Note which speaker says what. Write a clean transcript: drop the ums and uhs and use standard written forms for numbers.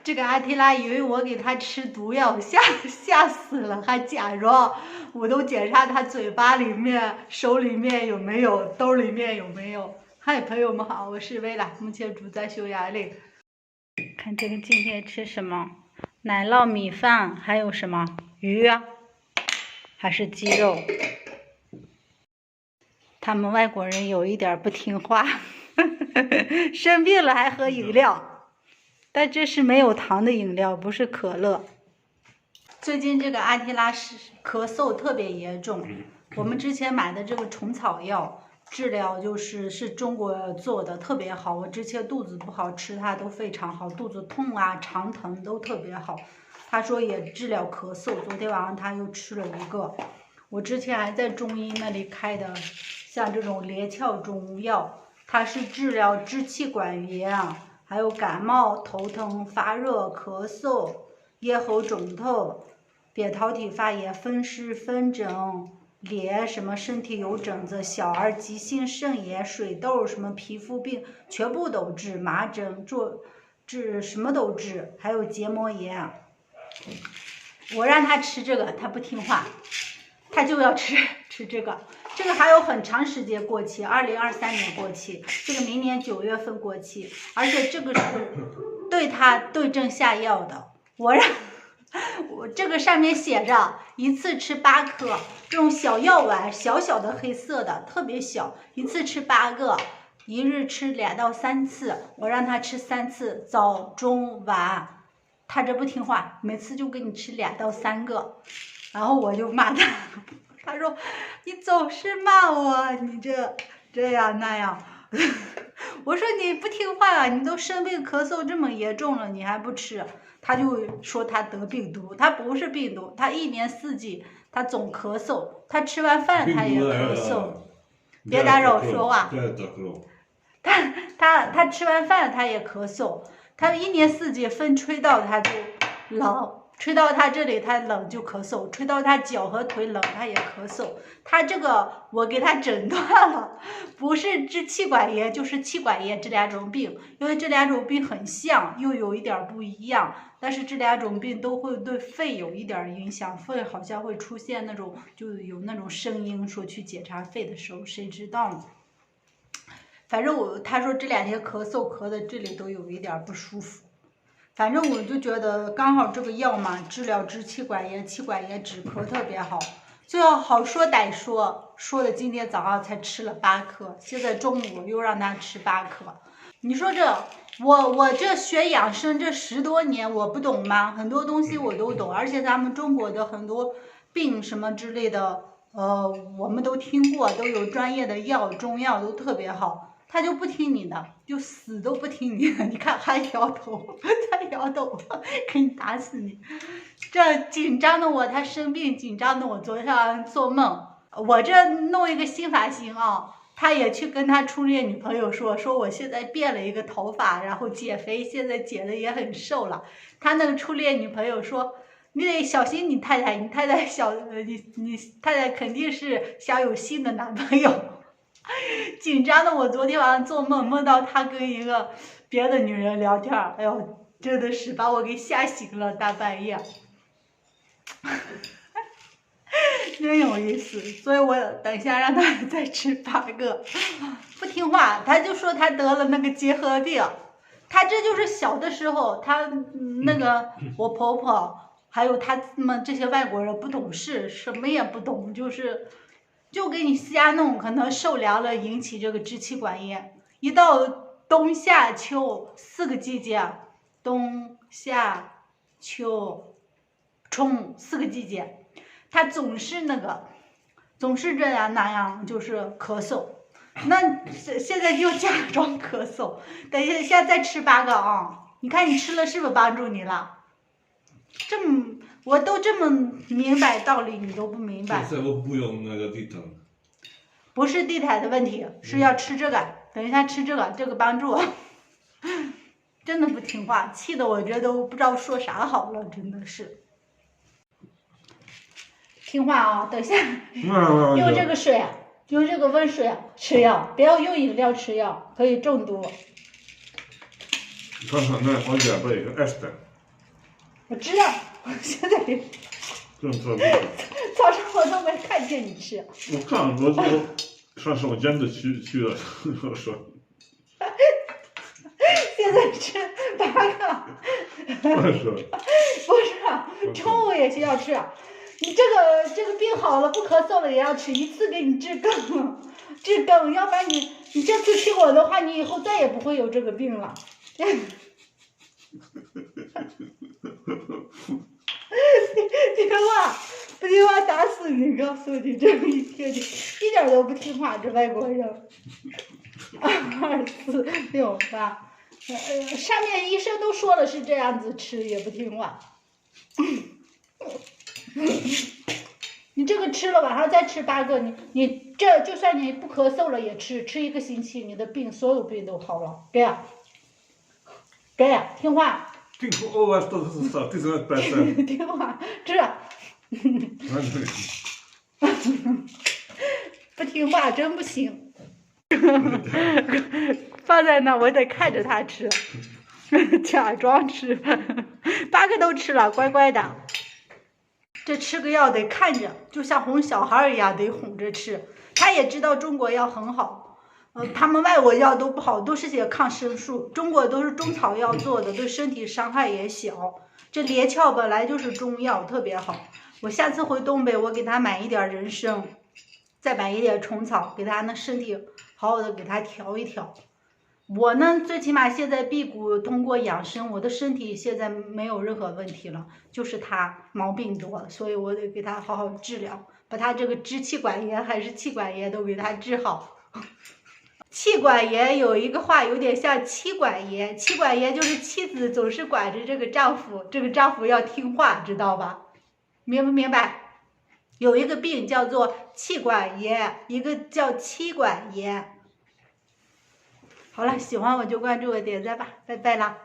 Speaker 1: 这个阿提拉以为我给他吃毒药，吓死了，还假装我都检查他嘴巴里面、手里面有没有，兜里面有没有。嗨，朋友们好，我是薇拉，目前住在匈牙利。看这个今天吃什么？奶酪米饭，还有什么鱼啊？还是鸡肉？他们外国人有一点不听话，生病了还喝饮料，但这是没有糖的饮料，不是可乐。最近这个阿提拉是咳嗽特别严重，我们之前买的这个虫草药治疗是中国做的，特别好。我之前肚子不好吃它都非常好，肚子痛啊、肠疼都特别好。他说也治疗咳嗽，昨天晚上他又吃了一个。我之前还在中医那里开的，像这种连翘中药，它是治疗支气管炎啊，还有感冒、头疼、发热、咳嗽、咽喉肿痛、扁桃体发炎、风湿、风疹、脸什么身体有疹子、小儿急性肾炎、水痘什么皮肤病全部都治，麻疹治什么都治，还有结膜炎。我让他吃这个，他不听话，他就要吃这个。这个还有很长时间过期，2023年过期，这个明年9月份过期，而且这个是对他对症下药的。我这个上面写着一次吃8颗，这种小药丸，小小的黑色的，特别小，一次吃8个，一日吃2到3次。我让他吃3次，早中晚。他这不听话，每次就给你吃2到3个，然后我就骂他，他说你总是骂我，你这样那样。我说你不听话啊，你都生病咳嗽这么严重了，你还不吃？他就说他得病毒，他不是病毒，他1年4季他总咳嗽，他吃完饭他也咳嗽。别打扰我说话。他吃完饭他也咳嗽，他1年4季风吹到他就冷，吹到他这里他冷就咳嗽，吹到他脚和腿冷他也咳嗽。他这个我给他诊断了，不是支气管炎就是气管炎这2种病，因为这2种病很像，又有一点不一样，但是这2种病都会对肺有一点影响，肺好像会出现那种就有那种声音，说去检查肺的时候谁知道呢？反正他说这2天咳嗽咳的这里都有一点不舒服，反正我就觉得刚好这个药嘛，治疗支气管炎、气管炎止咳特别好，就要好说歹说的今天早上才吃了8颗，现在中午又让他吃8颗。你说我这学养生这10多年我不懂吗？很多东西我都懂，而且咱们中国的很多病什么之类的，我们都听过，都有专业的药，中药都特别好。他就不听你的，就死都不听你的，你看还摇头，他摇头，给你打死你！这紧张的我，他生病紧张的我，昨天晚上做梦，我这弄一个新发型啊，他也去跟他初恋女朋友说我现在变了一个头发，然后减肥，现在减的也很瘦了。他那个初恋女朋友说，你得小心你太太，你太太肯定是想有新的男朋友。紧张的我昨天晚上做梦到他跟一个别的女人聊天，哎呦，真的是把我给吓醒了，大半夜。真有意思，所以我等一下让他再吃8个，不听话，他就说他得了那个结核病，他这就是小的时候，他那个我婆婆还有他们这些外国人不懂事，什么也不懂，就给你瞎弄，可能受凉了引起这个支气管炎。一到冬夏秋4个季节，冬夏秋春4个季节，他总是这样那样，就是咳嗽。那现在就假装咳嗽，等一下再吃8个啊！你看你吃了是不是帮助你了？我都这么明白道理，你都不明白。不是地毯的问题，是要吃这个。等一下吃这个帮助。真的不听话，气得我这都不知道说啥好了，真的是。听话啊！等一下用这个水，用这个温水吃药，不要用饮料吃药，可以中毒。我知道，我现在早上我都没看见你吃。
Speaker 2: 我看我上手间的去了，我说。
Speaker 1: 现在吃8个。
Speaker 2: 不是，
Speaker 1: 中午也需要吃。你这个病好了不咳嗽了也要吃，一次给你治更，要不然你这次吃我的话，你以后再也不会有这个病了。不听话打死你！告诉你，这么一天你一点都不听话，这外国人。2、4、6、8，上面医生都说了是这样子吃，也不听话。你这个吃了，晚上再吃8个，你这就算你不咳嗽了也吃1个星期，你的病所有病都好了。给听话。
Speaker 2: 听
Speaker 1: 话，吃。不听话真不行。放在那我得看着他吃，假装吃。8个都吃了，乖乖的。这吃个药得看着，就像哄小孩一样，得哄着吃。他也知道中国药很好，他们外国药都不好，都是些抗生素，中国都是中草药做的，对身体伤害也小。这连翘本来就是中药，特别好。我下次回东北，我给他买一点人参，再买一点虫草，给他那身体好好的给他调一调。我呢，最起码现在辟谷通过养生，我的身体现在没有任何问题了，就是他毛病多，所以我得给他好好治疗，把他这个支气管炎还是气管炎都给他治好。气管炎有一个话有点像妻管严，妻管严就是妻子总是管着这个丈夫，这个丈夫要听话，知道吧？明不明白？有一个病叫做气管炎，一个叫妻管炎。好了，喜欢我就关注我，点赞吧，拜拜啦。